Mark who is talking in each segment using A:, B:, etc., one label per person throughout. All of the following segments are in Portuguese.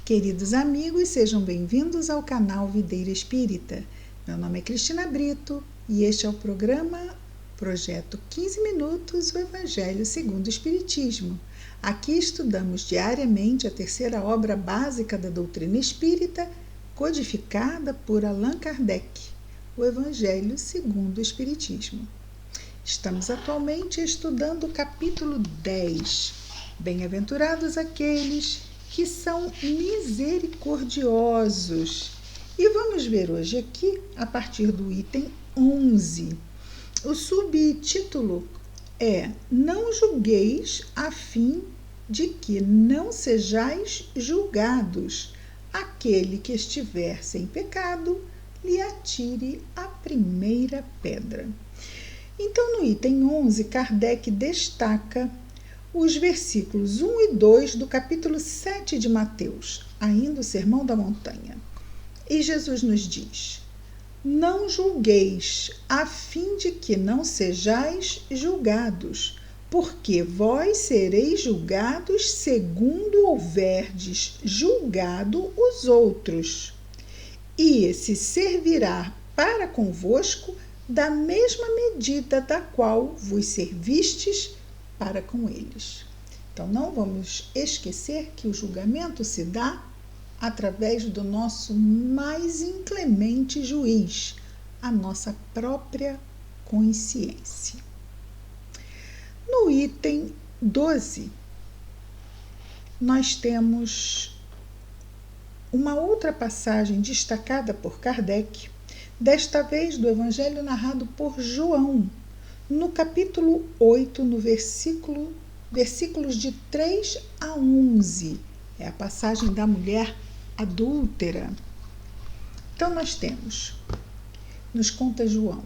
A: Queridos amigos, sejam bem-vindos ao canal Videira Espírita. Meu nome é Cristina Brito e este é o programa Projeto 15 Minutos, o Evangelho segundo o Espiritismo. Aqui estudamos diariamente a terceira obra básica da doutrina espírita, codificada por Allan Kardec, o Evangelho segundo o Espiritismo. Estamos atualmente estudando o capítulo 10. Bem-aventurados aqueles que são misericordiosos. E vamos ver hoje aqui, a partir do item 11. O subtítulo é: Não julgueis a fim de que não sejais julgados. Aquele que estiver sem pecado, lhe atire a primeira pedra. Então, no item 11, Kardec destaca os versículos 1 e 2 do capítulo 7 de Mateus, ainda o Sermão da Montanha. E Jesus nos diz: Não julgueis, a fim de que não sejais julgados, porque vós sereis julgados segundo houverdes julgado os outros. E se servirá para convosco da mesma medida da qual vos servistes para com eles. Então, não vamos esquecer que o julgamento se dá através do nosso mais inclemente juiz, a nossa própria consciência. No item 12, nós temos uma outra passagem destacada por Kardec, desta vez do Evangelho narrado por João, no capítulo 8, no versículos de 3 a 11. É a passagem da mulher adúltera. Então, nós temos, nos conta João: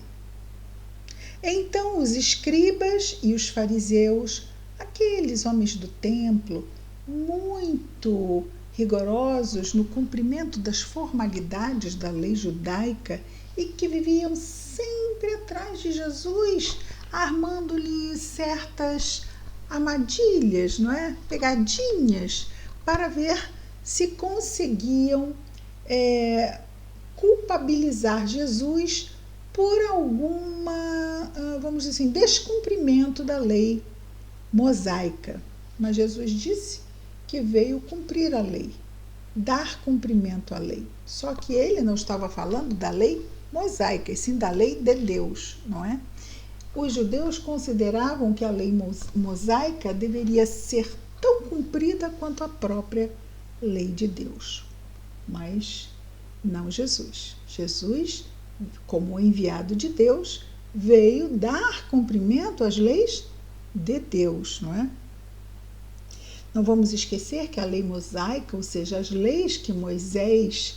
A: Então os escribas e os fariseus, aqueles homens do templo, muito rigorosos no cumprimento das formalidades da lei judaica e que viviam sempre atrás de Jesus, armando-lhe certas armadilhas, não é? Pegadinhas, para ver se conseguiam culpabilizar Jesus por alguma, vamos dizer assim, descumprimento da lei mosaica. Mas Jesus disse que veio cumprir a lei, dar cumprimento à lei. Só que ele não estava falando da lei mosaica, e sim da lei de Deus, não é? Os judeus consideravam que a lei mosaica deveria ser tão cumprida quanto a própria lei de Deus. Mas não Jesus. Jesus, como enviado de Deus, veio dar cumprimento às leis de Deus, não é? Não vamos esquecer que a lei mosaica, ou seja, as leis que Moisés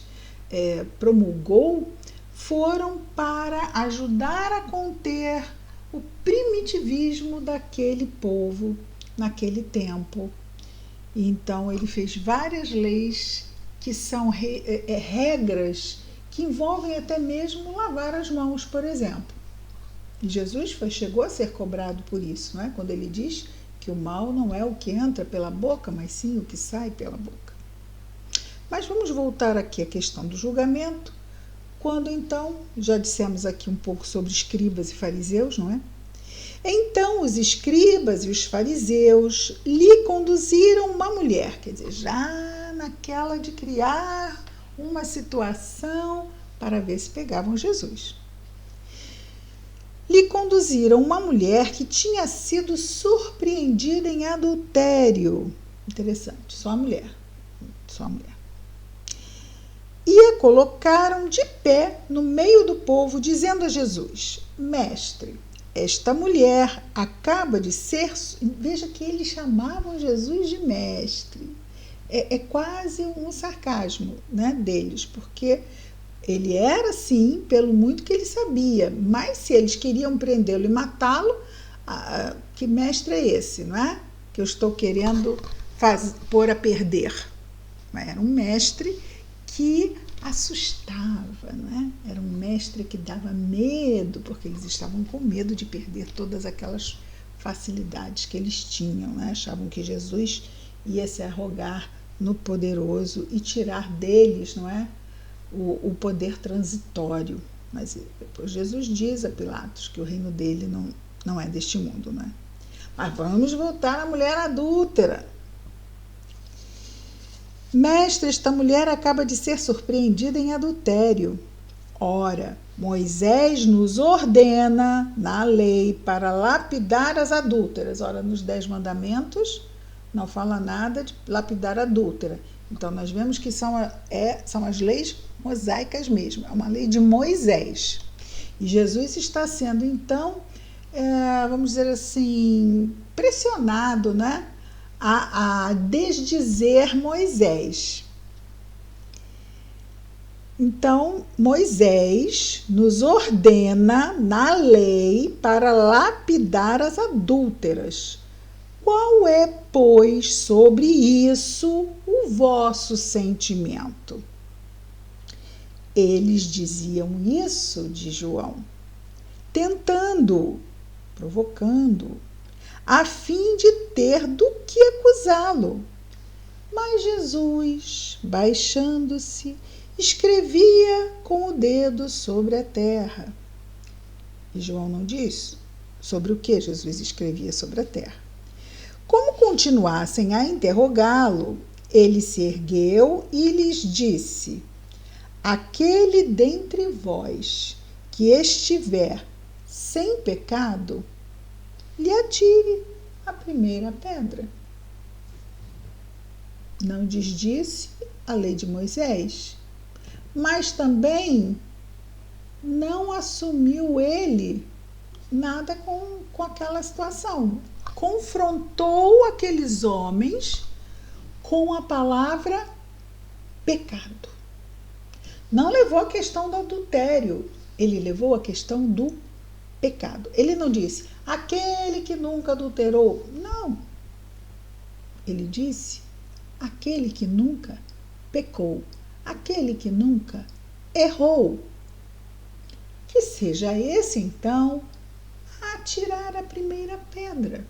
A: promulgou, foram para ajudar a conter o primitivismo daquele povo naquele tempo. Então, ele fez várias leis que são regras que envolvem até mesmo lavar as mãos, por exemplo. E Jesus chegou a ser cobrado por isso, não é? Quando ele diz que o mal não é o que entra pela boca, mas sim o que sai pela boca. Mas vamos voltar aqui à questão do julgamento, quando então, já dissemos aqui um pouco sobre escribas e fariseus, não é? Então os escribas e os fariseus lhe conduziram uma mulher, quer dizer, já naquela de criar uma situação para ver se pegavam Jesus. Lhe conduziram uma mulher que tinha sido surpreendida em adultério. Interessante, só a mulher. E a colocaram de pé no meio do povo, dizendo a Jesus: Mestre, esta mulher acaba de ser... Veja que eles chamavam Jesus de mestre. É quase um sarcasmo, né, deles, porque ele era, sim, pelo muito que ele sabia, mas se eles queriam prendê-lo e matá-lo, que mestre é esse, não é? Que eu estou querendo pôr a perder. Era um mestre que assustava, não é? Era um mestre que dava medo, porque eles estavam com medo de perder todas aquelas facilidades que eles tinham, né? Achavam que Jesus ia se arrogar no poderoso e tirar deles, não é, o poder transitório. Mas depois Jesus diz a Pilatos que o reino dele não é deste mundo, não é? Mas vamos voltar à mulher adúltera. Mestre, esta mulher acaba de ser surpreendida em adultério. Ora, Moisés nos ordena na lei para lapidar as adúlteras. Ora, nos 10 mandamentos não fala nada de lapidar a adúltera. Então, nós vemos que são as leis mosaicas mesmo. É uma lei de Moisés. E Jesus está sendo, então, vamos dizer assim, pressionado, né, a desdizer Moisés. Então, Moisés nos ordena na lei para lapidar as adúlteras. Qual é, pois, sobre isso o vosso sentimento? Eles diziam isso de João, tentando, provocando, a fim de ter do que acusá-lo. Mas Jesus, baixando-se, escrevia com o dedo sobre a terra. E João não diz sobre o que Jesus escrevia sobre a terra. Como continuassem a interrogá-lo, ele se ergueu e lhes disse: aquele dentre vós que estiver sem pecado, lhe atire a primeira pedra. Não desdisse a lei de Moisés, mas também não assumiu ele nada com aquela situação. Confrontou aqueles homens com a palavra pecado. Não levou a questão do adultério, ele levou a questão do pecado. Ele não disse, aquele que nunca adulterou. Não. Ele disse, aquele que nunca pecou. Aquele que nunca errou. Que seja esse, então, a atirar a primeira pedra.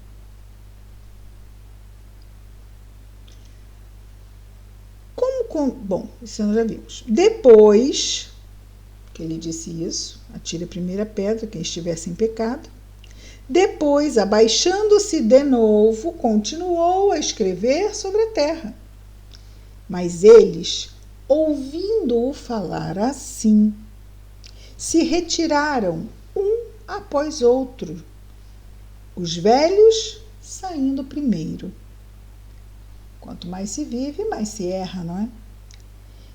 A: Bom, isso nós já vimos. Depois que ele disse isso, atire a primeira pedra, quem estiver sem pecado. Depois, abaixando-se de novo, continuou a escrever sobre a terra. Mas eles, ouvindo-o falar assim, se retiraram um após outro, os velhos saindo primeiro. Quanto mais se vive, mais se erra, não é?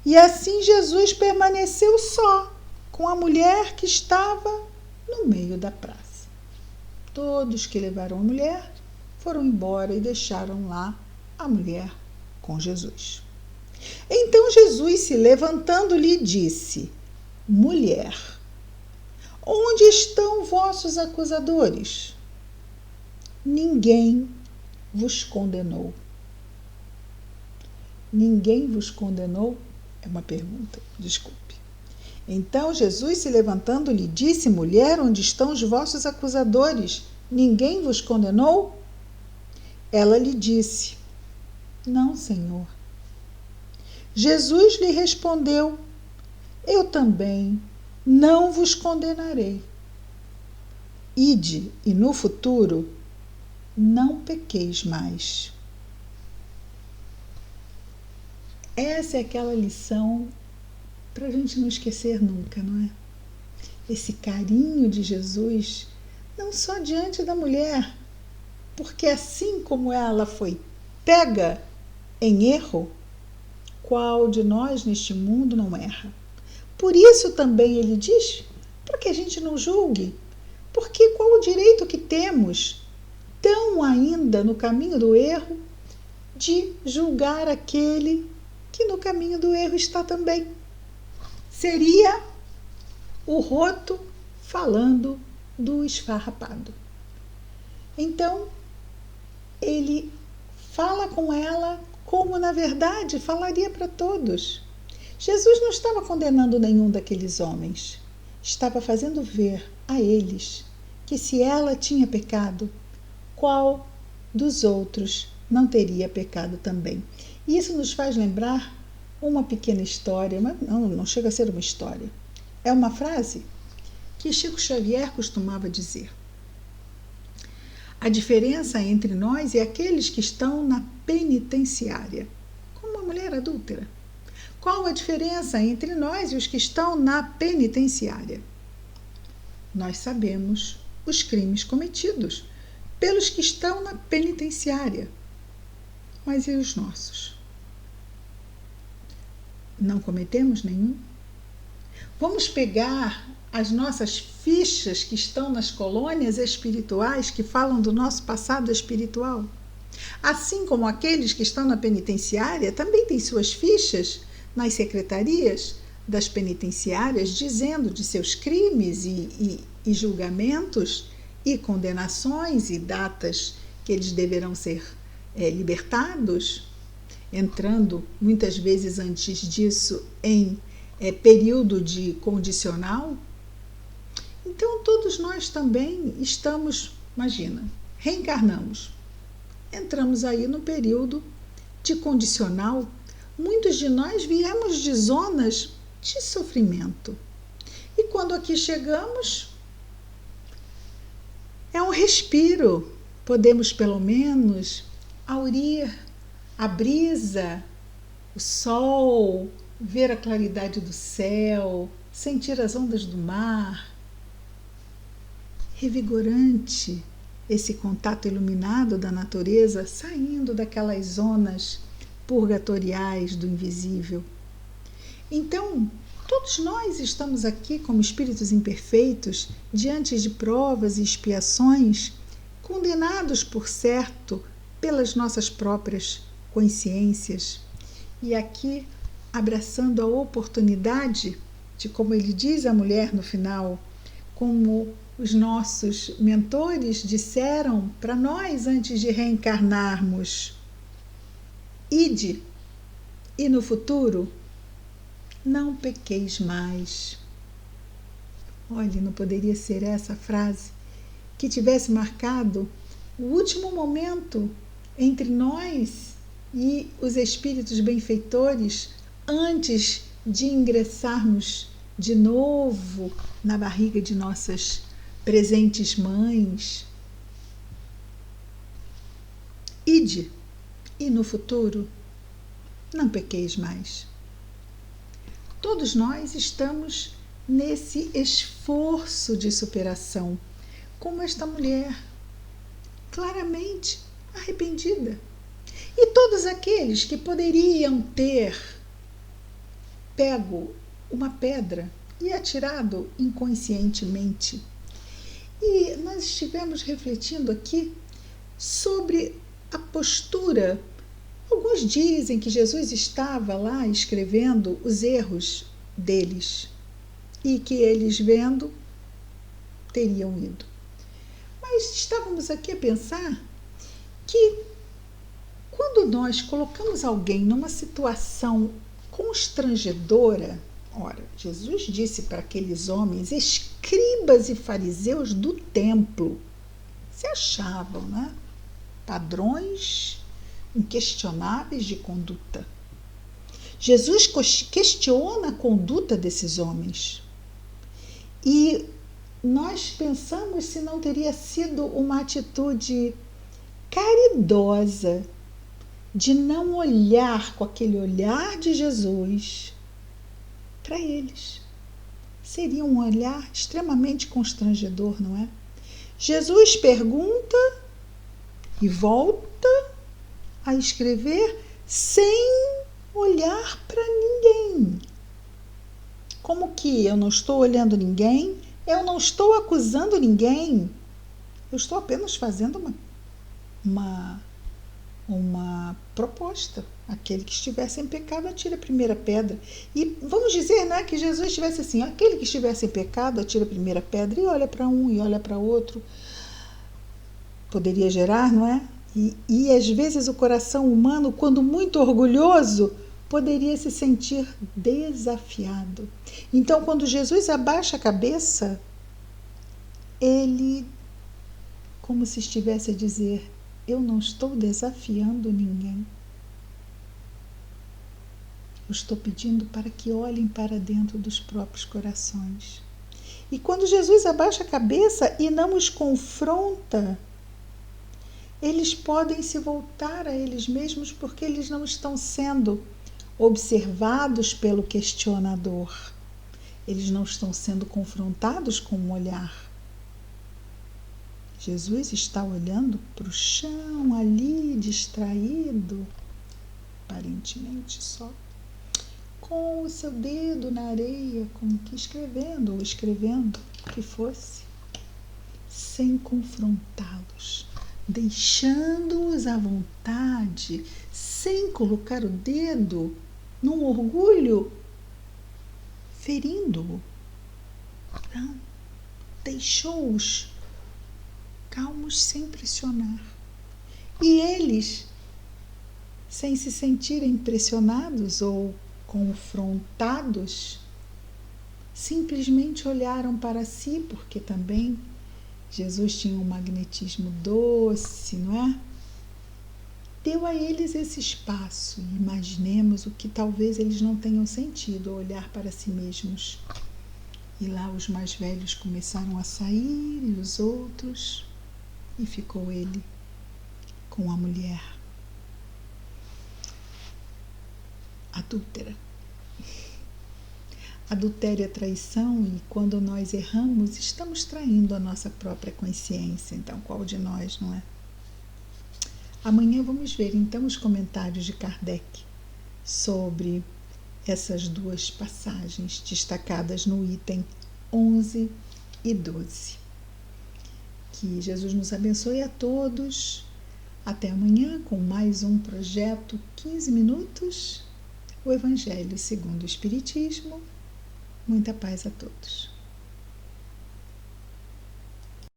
A: E assim Jesus permaneceu só, com a mulher que estava no meio da praça. Todos que levaram a mulher foram embora e deixaram lá a mulher com Jesus. Então Jesus, se levantando, lhe disse: mulher, onde estão vossos acusadores? Ninguém vos condenou. Ninguém vos condenou? É uma pergunta, desculpe. Então Jesus, se levantando, lhe disse: mulher, onde estão os vossos acusadores? Ninguém vos condenou? Ela lhe disse: não, Senhor. Jesus lhe respondeu: eu também não vos condenarei. Ide, e no futuro não pequeis mais. Essa é aquela lição para a gente não esquecer nunca, não é? Esse carinho de Jesus, não só diante da mulher, porque assim como ela foi pega em erro, qual de nós neste mundo não erra? Por isso também ele diz, para que a gente não julgue, porque qual o direito que temos, tão ainda no caminho do erro, de julgar aquele que no caminho do erro está também. Seria o roto falando do esfarrapado. Então, ele fala com ela como, na verdade, falaria para todos. Jesus não estava condenando nenhum daqueles homens. Estava fazendo ver a eles que se ela tinha pecado, qual dos outros não teria pecado também? E isso nos faz lembrar uma pequena história, mas não chega a ser uma história. É uma frase que Chico Xavier costumava dizer. A diferença entre nós e aqueles que estão na penitenciária, como a mulher adúltera. Qual a diferença entre nós e os que estão na penitenciária? Nós sabemos os crimes cometidos pelos que estão na penitenciária. Mas e os nossos? Não cometemos nenhum? Vamos pegar as nossas fichas que estão nas colônias espirituais que falam do nosso passado espiritual. Assim como aqueles que estão na penitenciária também têm suas fichas nas secretarias das penitenciárias dizendo de seus crimes e julgamentos e condenações e datas que eles deverão ser libertados, entrando muitas vezes antes disso em período de condicional. Então todos nós também estamos, imagina, reencarnamos, entramos aí no período de condicional. Muitos de nós viemos de zonas de sofrimento. E quando aqui chegamos, é um respiro. Podemos pelo menos aurir a brisa, o sol, ver a claridade do céu, sentir as ondas do mar. Revigorante esse contato iluminado da natureza, saindo daquelas zonas purgatoriais do invisível. Então, todos nós estamos aqui como espíritos imperfeitos, diante de provas e expiações, condenados, por certo, pelas nossas próprias consciências. E aqui, abraçando a oportunidade de, como ele diz à mulher no final, como os nossos mentores disseram para nós antes de reencarnarmos: ide, e no futuro não pequeis mais. Olhe, não poderia ser essa frase que tivesse marcado o último momento entre nós e os espíritos benfeitores antes de ingressarmos de novo na barriga de nossas presentes mães. Ide, e no futuro não pequeis mais. Todos nós estamos nesse esforço de superação, como esta mulher, claramente arrependida. E todos aqueles que poderiam ter pego uma pedra e atirado inconscientemente. E nós estivemos refletindo aqui sobre a postura. Alguns dizem que Jesus estava lá escrevendo os erros deles e que eles, vendo, teriam ido. Mas estávamos aqui a pensar que quando nós colocamos alguém numa situação constrangedora, ora, Jesus disse para aqueles homens, escribas e fariseus do templo, se achavam, né, padrões inquestionáveis de conduta. Jesus questiona a conduta desses homens. E nós pensamos se não teria sido uma atitude caridosa de não olhar com aquele olhar de Jesus para eles. Seria um olhar extremamente constrangedor, não é? Jesus pergunta e volta a escrever sem olhar para ninguém. Como que eu não estou olhando ninguém, eu não estou acusando ninguém, eu estou apenas fazendo uma proposta. Aquele que estivesse em pecado, atire a primeira pedra. E vamos dizer, né, que Jesus estivesse assim, aquele que estivesse em pecado, atire a primeira pedra, e olha para um e olha para outro. Poderia gerar, não é? E às vezes o coração humano, quando muito orgulhoso, poderia se sentir desafiado. Então, quando Jesus abaixa a cabeça, ele, como se estivesse a dizer, eu não estou desafiando ninguém. Eu estou pedindo para que olhem para dentro dos próprios corações. E quando Jesus abaixa a cabeça e não os confronta, eles podem se voltar a eles mesmos porque eles não estão sendo observados pelo questionador. Eles não estão sendo confrontados com um olhar. Jesus está olhando para o chão ali, distraído, aparentemente só, com o seu dedo na areia, como que escrevendo ou escrevendo o que fosse, sem confrontá-los, deixando-os à vontade, sem colocar o dedo num orgulho, ferindo-o. Não, deixou-os calmos sem pressionar. E eles, sem se sentirem pressionados ou confrontados, simplesmente olharam para si, porque também Jesus tinha um magnetismo doce, não é? Deu a eles esse espaço. Imaginemos o que talvez eles não tenham sentido ao olhar para si mesmos. E lá os mais velhos começaram a sair e os outros, e ficou ele com a mulher adúltera. Adultério é traição, e quando nós erramos, estamos traindo a nossa própria consciência. Então, qual de nós, não é? Amanhã vamos ver, então, os comentários de Kardec sobre essas duas passagens destacadas no item 11 e 12. Que Jesus nos abençoe a todos. Até amanhã com mais um projeto 15 minutos, o Evangelho segundo o Espiritismo. Muita paz a todos.